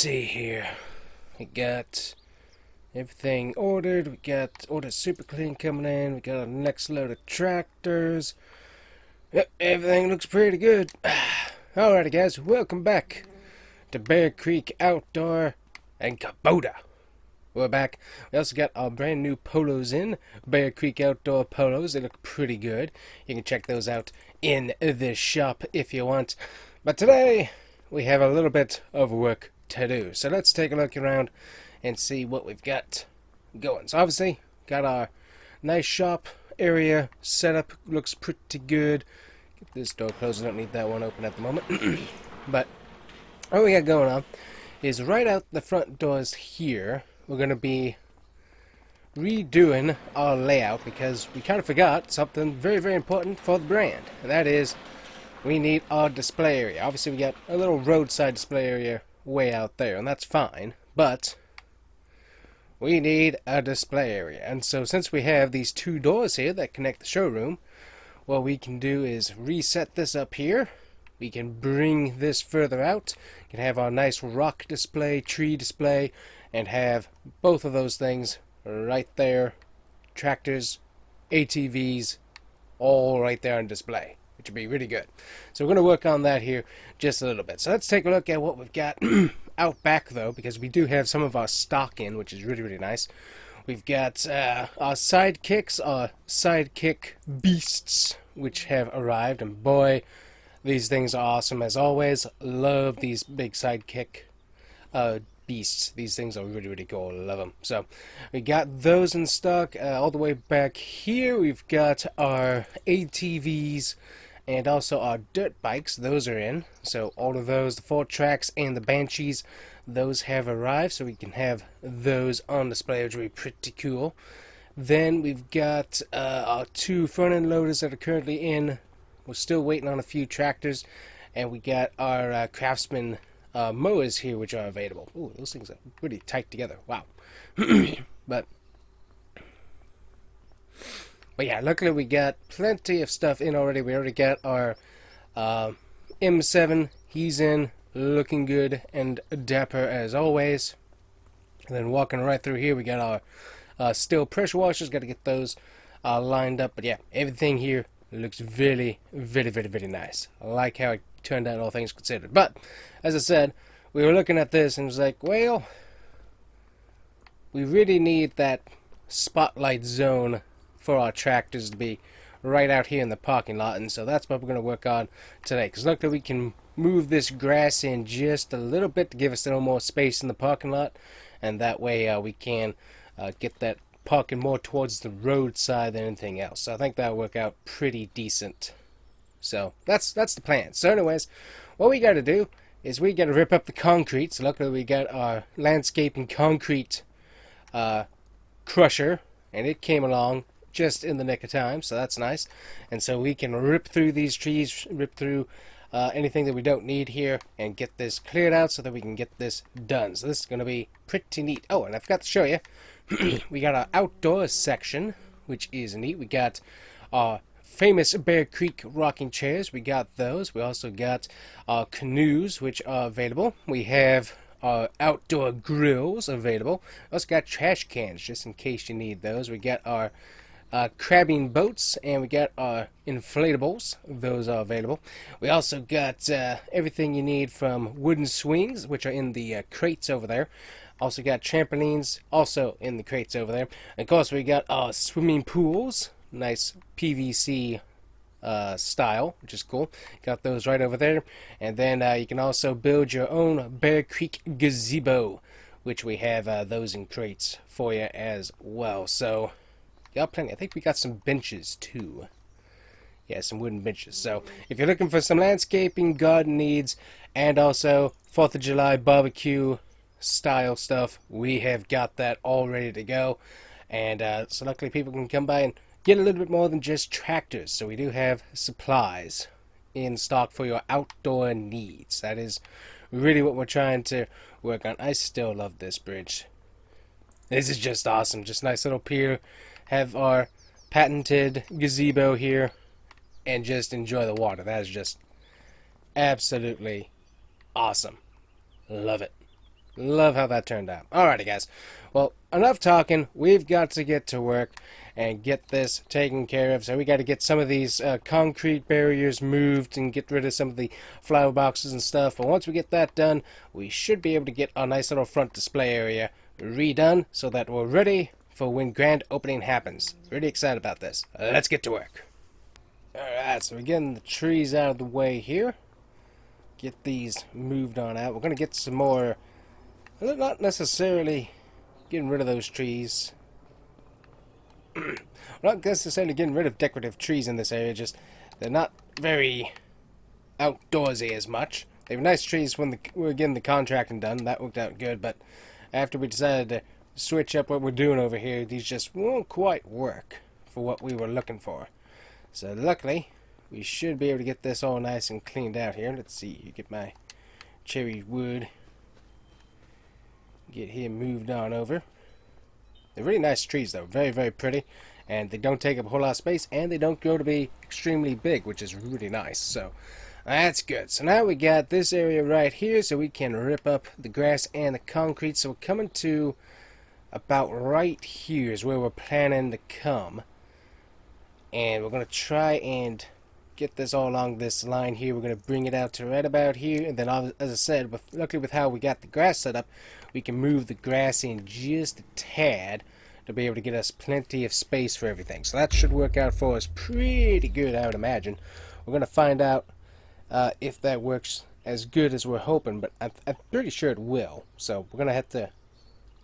see here. We got everything ordered. We got order super clean coming in. We got our next load of tractors. Yep, everything looks pretty good. Alrighty guys, welcome back to Bear Creek Outdoor and Kubota. We're back. We also got our brand new polos in. Bear Creek Outdoor polos. They look pretty good. You can check those out in the shop if you want. But today, we have a little bit of work to do. So let's take a look around and see what we've got going. So obviously, got our nice shop area set up. Looks pretty good. Get this door closed. I don't need that one open at the moment. But what we got going on is right out the front doors here, we're going to be redoing our layout because we kind of forgot something very, very important for the brand. And that is, we need our display area. Obviously, we got a little roadside display area way out there, and that's fine. But we need a display area. And so since we have these two doors here that connect the showroom, what we can do is reset this up here. We can bring this further out. We can have our nice rock display, tree display, and have both of those things right there. Tractors, ATVs, all right there on display, which would be really good. So we're going to work on that here just a little bit. So let's take a look at what we've got out back, though, because we do have some of our stock in, which is really, really nice. We've got our sidekicks, our sidekick beasts, which have arrived, and boy, these things are awesome as always. Love these big sidekick beasts. These things are really, really cool. Love them. So we got those in stock. All the way back here, we've got our ATVs and also our dirt bikes. Those are in. So all of those, the 4Tracks and the Banshees, those have arrived. So we can have those on display, which will be pretty cool. Then we've got our two front end loaders that are currently in. We're still waiting on a few tractors, and we got our Craftsman mowers here, which are available. Ooh, those things are pretty tight together. Wow. but yeah, luckily we got plenty of stuff in already. We already got our M7. He's in, looking good and dapper as always. And then walking right through here, we got our steel pressure washers. Got to get those lined up. But yeah, everything here looks very, very, very, very nice. I like how it turned out, all things considered. But as I said, we were looking at this and it was like, well, we really need that spotlight zone for our tractors to be right out here in the parking lot, and so that's what we're going to work on today. Because luckily we can move this grass in just a little bit to give us a little more space in the parking lot, and that way we can get that parking more towards the roadside than anything else. So I think that'll work out pretty decent. So that's the plan. So anyways, what we got to do is we got to rip up the concrete. So luckily we got our landscaping concrete crusher, and it came along just in the nick of time, so that's nice. And so we can rip through these trees, rip through anything that we don't need here, and get this cleared out so that we can get this done. So this is going to be pretty neat. Oh, and I forgot to show you, we got our outdoor section, which is neat. We got our famous Bear Creek rocking chairs. We got those. We also got our canoes, which are available. We have our outdoor grills available. We also got trash cans, just in case you need those. We got our crabbing boats, and we got our inflatables. Those are available. We also got everything you need from wooden swings, which are in the crates over there. Also got trampolines, also in the crates over there. And of course, we got our swimming pools, nice PVC style, which is cool. Got those right over there. And then you can also build your own Bear Creek gazebo, which we have those in crates for you as well. So got plenty. I think we got some benches too. Yeah, some wooden benches. So if you're looking for some landscaping, garden needs, and also 4th of July barbecue style stuff, we have got that all ready to go. And so luckily people can come by and get a little bit more than just tractors. So we do have supplies in stock for your outdoor needs. That is really what we're trying to work on. I still love this bridge. This is just awesome. Just nice little pier. Have our patented gazebo here and just enjoy the water. That is just absolutely awesome. Love it. Love how that turned out. Alrighty, guys. Well, enough talking. We've got to get to work and get this taken care of. So we got to get some of these concrete barriers moved and get rid of some of the flower boxes and stuff. But once we get that done, we should be able to get our nice little front display area redone so that we're ready for when grand opening happens. Really excited about this. Let's get to work. Alright, so we're getting the trees out of the way here. Get these moved on out. We're going to get some more... Not necessarily getting rid of those trees. We're not necessarily getting rid of decorative trees in this area, just they're not very outdoorsy as much. They were nice trees when we were getting the contracting done. That worked out good, but after we decided to switch up what we're doing over here, these just won't quite work for what we were looking for. So luckily, we should be able to get this all nice and cleaned out here. Let's see, you get my cherry wood. Get him moved on over. They're really nice trees though, very, very pretty, and they don't take up a whole lot of space, and they don't grow to be extremely big, which is really nice. So that's good. So now we got this area right here, so we can rip up the grass and the concrete. So we're coming to about right here is where we're planning to come, and we're going to try and get this all along this line here. We're going to bring it out to right about here, and then as I said, luckily with how we got the grass set up, we can move the grass in just a tad to be able to get us plenty of space for everything. So that should work out for us pretty good, I would imagine. We're going to find out if that works as good as we're hoping, but I'm pretty sure it will. So we're going to have to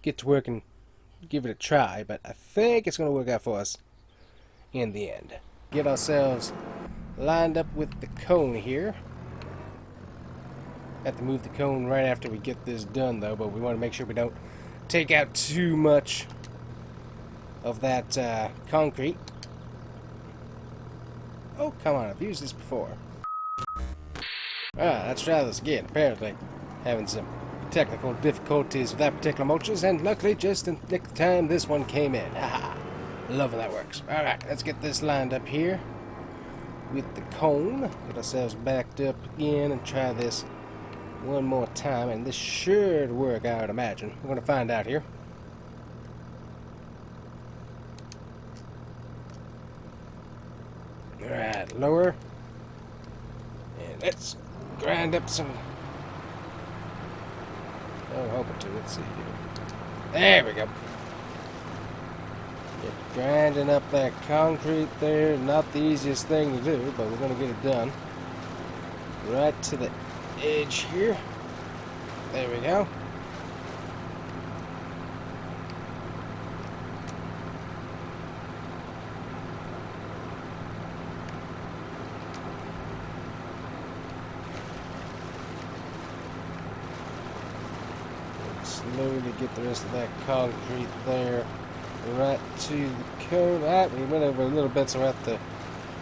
get to work and give it a try, but I think it's going to work out for us in the end. Get ourselves lined up with the cone here. Have to move the cone right after we get this done though, but we want to make sure we don't take out too much of that concrete. Oh, come on, I've used this before. Let's try this again. Apparently having some technical difficulties with that particular motion, and luckily just in the nick of time this one came in. Haha, love when that works. Alright, let's get this lined up here with the cone. Get ourselves backed up again and try this one more time, and this should work, I would imagine. We're going to find out here. Alright, lower. And let's grind up some... Oh, hoping to. Let's see here. There we go. Get grinding up that concrete there. Not the easiest thing to do, but we're going to get it done. Right to the edge here. There we go. Slowly get the rest of that concrete there right to the cone. Alright, we went over a little bit, so we have to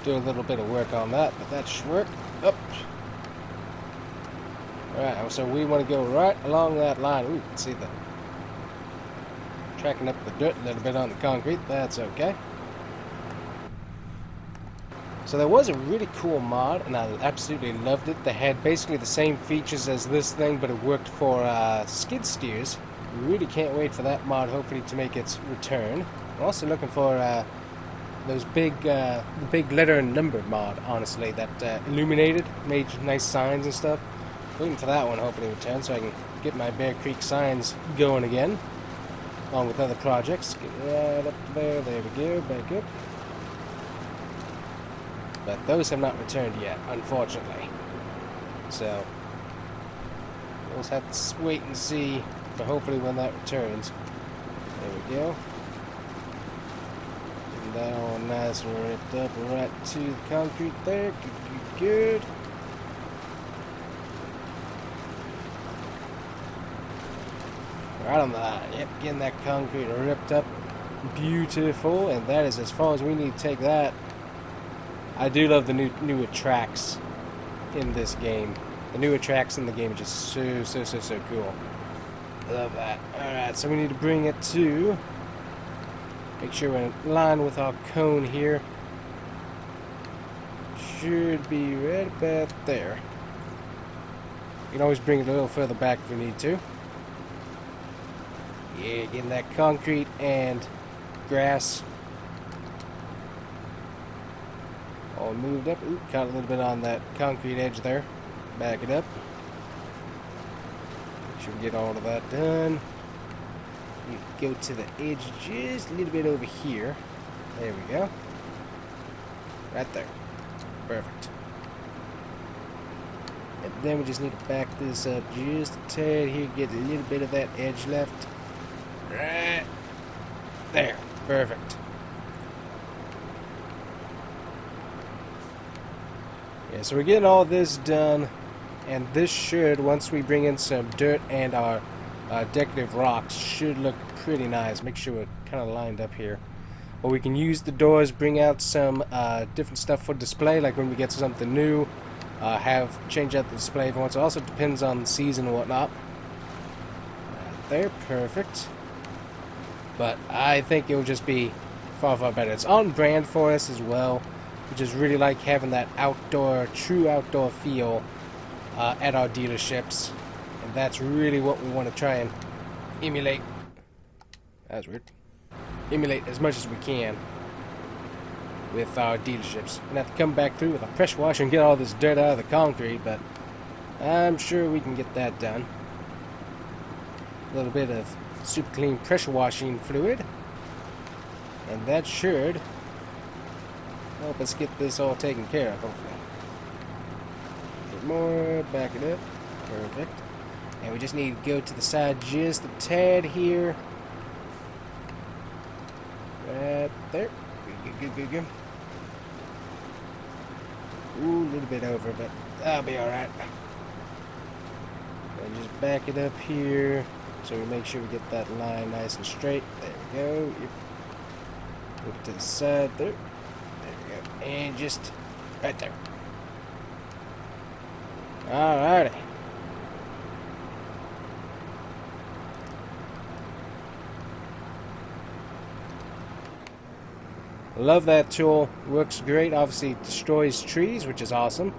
do a little bit of work on that, but that should work. Up. Alright, so we want to go right along that line. Ooh, you can see the tracking up the dirt a little bit on the concrete. That's okay. So there was a really cool mod, and I absolutely loved it. They had basically the same features as this thing, but it worked for skid steers. We really can't wait for that mod, hopefully, to make its return. I'm also looking for those big letter and number mod, honestly, that illuminated, made nice signs and stuff. Waiting for that one, hopefully, to return, so I can get my Bear Creek signs going again, along with other projects. Get right up there. There we go. Back up. But those have not returned yet, unfortunately. So we'll just have to wait and see for hopefully when that returns. There we go. Getting that all nice and ripped up right to the concrete there. Good, good, good. Right on the line. Yep, getting that concrete ripped up. Beautiful. And that is as far as we need to take that. I do love the newer tracks in this game. The newer tracks in the game are just so cool. I love that. Alright, so we need to bring it to... Make sure we're in line with our cone here. Should be right about there. You can always bring it a little further back if we need to. Yeah, getting that concrete and grass all moved up. Ooh, caught a little bit on that concrete edge there. Back it up. Make sure we get all of that done. You go to the edge just a little bit over here. There we go. Right there. Perfect. And then we just need to back this up just a tad here. Get a little bit of that edge left. Right there. Perfect. Yeah, so we're getting all this done. And this should, once we bring in some dirt and our decorative rocks, should look pretty nice. Make sure we're kind of lined up here. But we can use the doors, bring out some different stuff for display, like when we get something new, change out the display if we want. So it also depends on the season and whatnot. Right there, perfect. But I think it will just be far, far better. It's on brand for us as well. We just really like having that outdoor, true outdoor feel at our dealerships. And that's really what we want to try and emulate. That was weird. Emulate as much as we can with our dealerships. We're going to have to come back through with a pressure washer and get all this dirt out of the concrete, but I'm sure we can get that done. A little bit of super clean pressure washing fluid, and that should help us get this all taken care of, hopefully. A bit more, back it up. Perfect. And we just need to go to the side just a tad here. Right there. Good. Ooh, a little bit over, but that'll be alright. And just back it up here so we make sure we get that line nice and straight. There we go. Yep. Move it to the side there. There we go. And just right there. Alrighty. Love that tool. Works great. Obviously it destroys trees, which is awesome.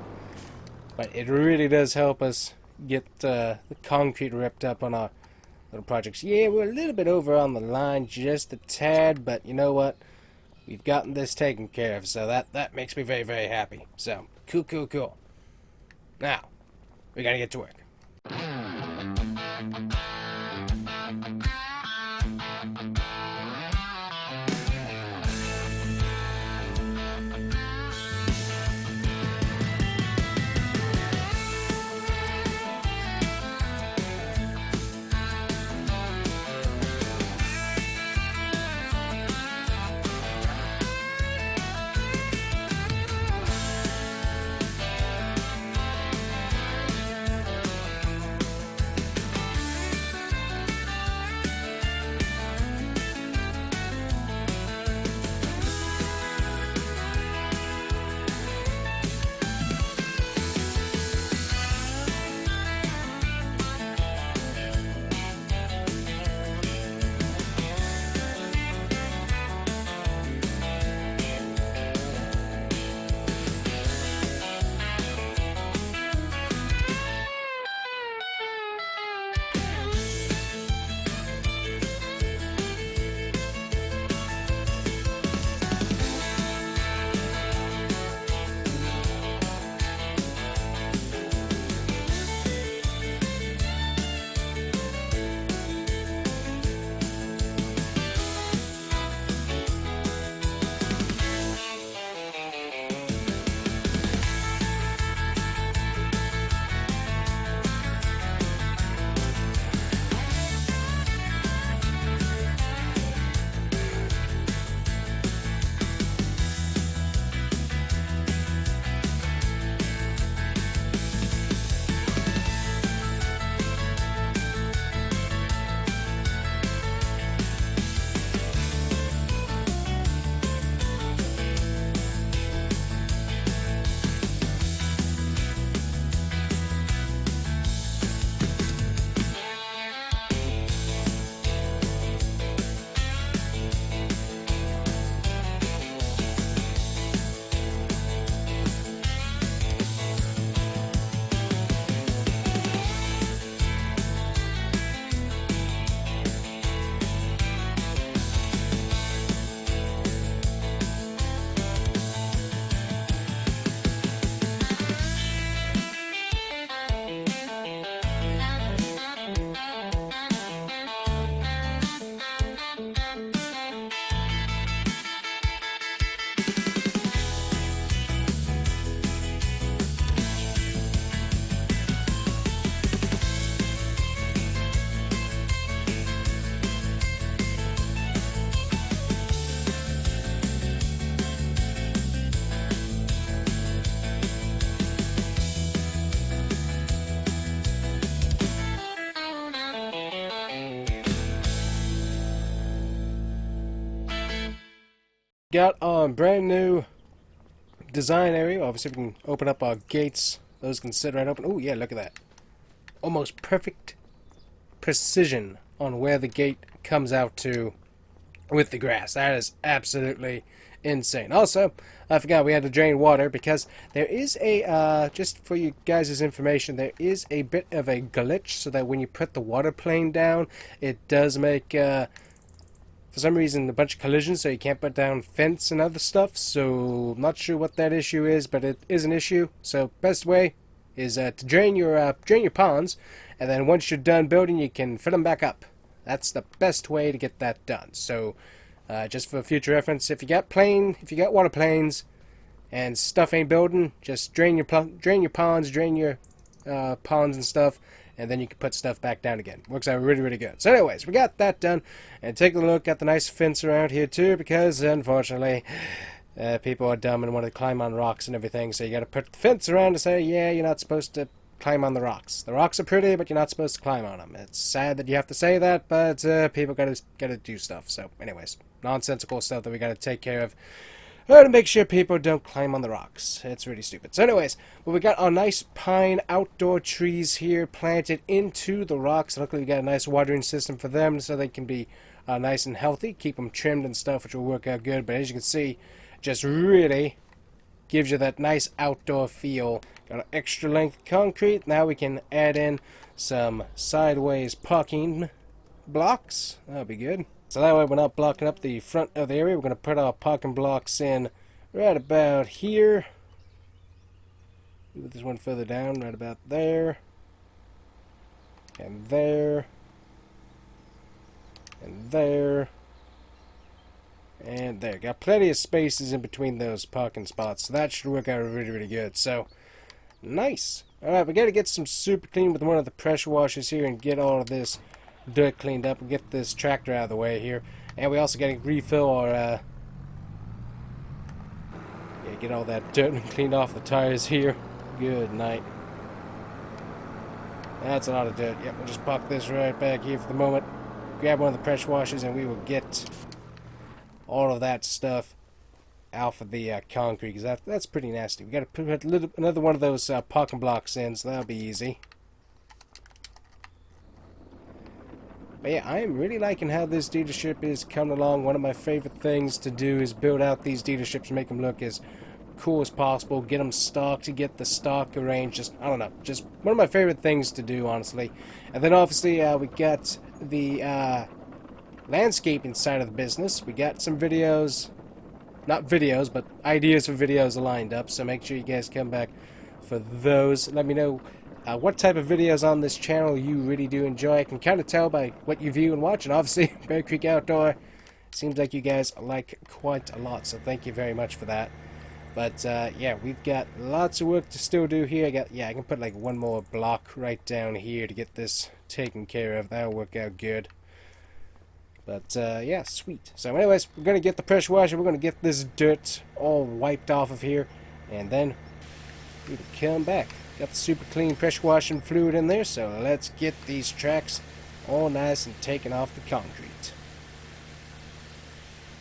But it really does help us get the concrete ripped up on our little projects. Yeah, we're a little bit over on the line, just a tad, but you know what? We've gotten this taken care of, so that makes me very, very happy. So, cool. Now, we gotta get to work. got our brand new design area. Obviously, we can open up our gates. Those can sit right open. Oh, yeah, look at that. Almost perfect precision on where the gate comes out to with the grass. That is absolutely insane. Also, I forgot we had to drain water because there is a, just for you guys' information, there is a bit of a glitch so that when you put the water plane down, it does make, for some reason, a bunch of collisions, so you can't put down fence and other stuff. So, not sure what that issue is, but it is an issue. So, best way is to drain your ponds, and then once you're done building, you can fill them back up. That's the best way to get that done. So, just for future reference, if you got water planes, and stuff ain't building, just drain your ponds, drain your ponds and stuff, and then you can put stuff back down again. Works out really, really good. So, anyways, we got that done, and take a look at the nice fence around here too, because unfortunately, people are dumb and want to climb on rocks and everything. So you got to put the fence around to say, yeah, you're not supposed to climb on the rocks. The rocks are pretty, but you're not supposed to climb on them. It's sad that you have to say that, but people gotta do stuff. So, anyways, nonsensical stuff that we gotta take care of to make sure people don't climb on the rocks. It's really stupid. So, anyways, well, we got our nice pine outdoor trees here planted into the rocks. Luckily, we got a nice watering system for them, so they can be nice and healthy. Keep them trimmed and stuff, which will work out good. But as you can see, just really gives you that nice outdoor feel. Got an extra length concrete. Now we can add in some sideways parking blocks. That'll be good. So that way we're not blocking up the front of the area. We're going to put our parking blocks in right about here. Move this one further down, right about there. And there. And there. And there. Got plenty of spaces in between those parking spots. So that should work out really, really good. So, nice. Alright, we got to get some super clean with one of the pressure washers here and get all of this dirt cleaned up and get this tractor out of the way here. And we also got to refill our, yeah, get all that dirt cleaned off the tires here. Good night. That's a lot of dirt. Yep, we'll just park this right back here for the moment. Grab one of the pressure washers and we will get all of that stuff out of the concrete, because that's pretty nasty. We got to put another one of those parking blocks in, so that'll be easy. But yeah, I am really liking how this dealership is coming along. One of my favorite things to do is build out these dealerships, make them look as cool as possible, get them stocked, to get the stock arranged. Just, I don't know, just one of my favorite things to do, honestly. And then obviously we got the landscaping side of the business. We got some videos, not videos, but ideas for videos lined up, so make sure you guys come back for those. Let me know what type of videos on this channel you really do enjoy. I can kind of tell by what you view and watch, and obviously Bear Creek Outdoor seems like you guys like quite a lot, so thank you very much for that. But yeah, we've got lots of work to still do here. I can put like one more block right down here to get this taken care of. That'll work out good. But, yeah, sweet. So, anyways, we're going to get the pressure washer. We're going to get this dirt all wiped off of here. And then we can come back. Got the super clean pressure washing fluid in there. So, let's get these tracks all nice and taken off the concrete.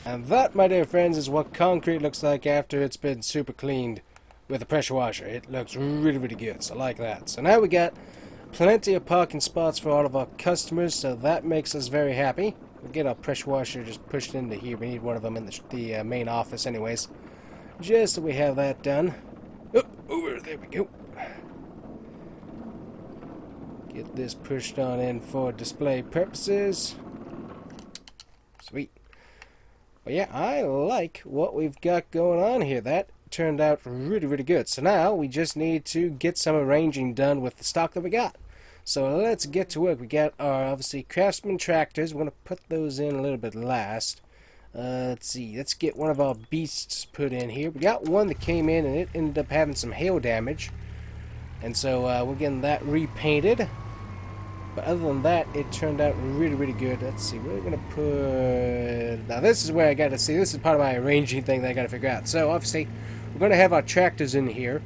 And that, my dear friends, is what concrete looks like after it's been super cleaned with a pressure washer. It looks really, really good. So, I like that. So, now we got plenty of parking spots for all of our customers. So, that makes us very happy. We'll get our pressure washer just pushed into here. We need one of them in the main office anyways. Just so we have that done. Oh, over there we go. Get this pushed on in for display purposes. Sweet. Well, yeah, I like what we've got going on here. That turned out really, really good. So now we just need to get some arranging done with the stock that we got. So let's get to work. We got our, obviously, Craftsman tractors. We're going to put those in a little bit last. Let's see. Let's get one of our beasts put in here. We got one that came in and it ended up having some hail damage. And so we're getting that repainted. But other than that, it turned out really, really good. Let's see. We're going to put... Now this is where I got to see. This is part of my arranging thing that I got to figure out. So obviously, we're going to have our tractors in here.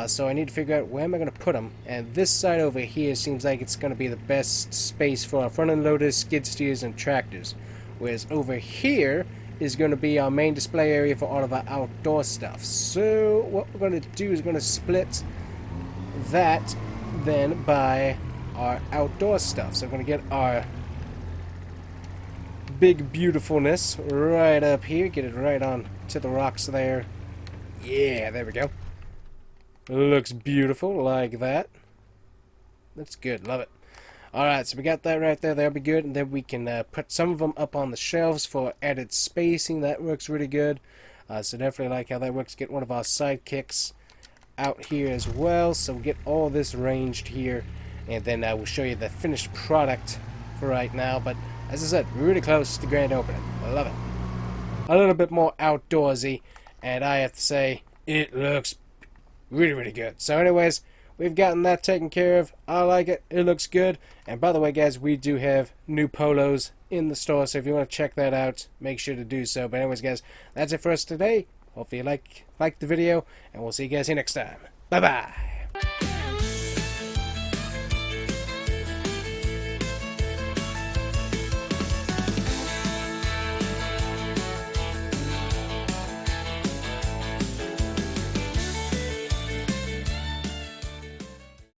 So I need to figure out where am I going to put them. And this side over here seems like it's going to be the best space for our front-end loaders, skid steers, and tractors. Whereas over here is going to be our main display area for all of our outdoor stuff. So what we're going to do is going to split that then by our outdoor stuff. So we're going to get our big beautifulness right up here. Get it right on to the rocks there. Yeah, there we go. Looks beautiful like that. Looks good. Love it. Alright, so we got that right there. That'll be good. And then we can put some of them up on the shelves for added spacing. That works really good. So definitely like how that works. Get one of our sidekicks out here as well. So we'll get all this arranged here. And then we'll show you the finished product for right now. But as I said, we're really close to the grand opening. I love it. A little bit more outdoorsy. And I have to say, it looks really, really good. So anyways, we've gotten that taken care of. I like it. It looks good. And by the way, guys, we do have new polos in the store. So if you want to check that out, make sure to do so. But anyways, guys, that's it for us today. Hopefully you like the video. And we'll see you guys here next time. Bye-bye.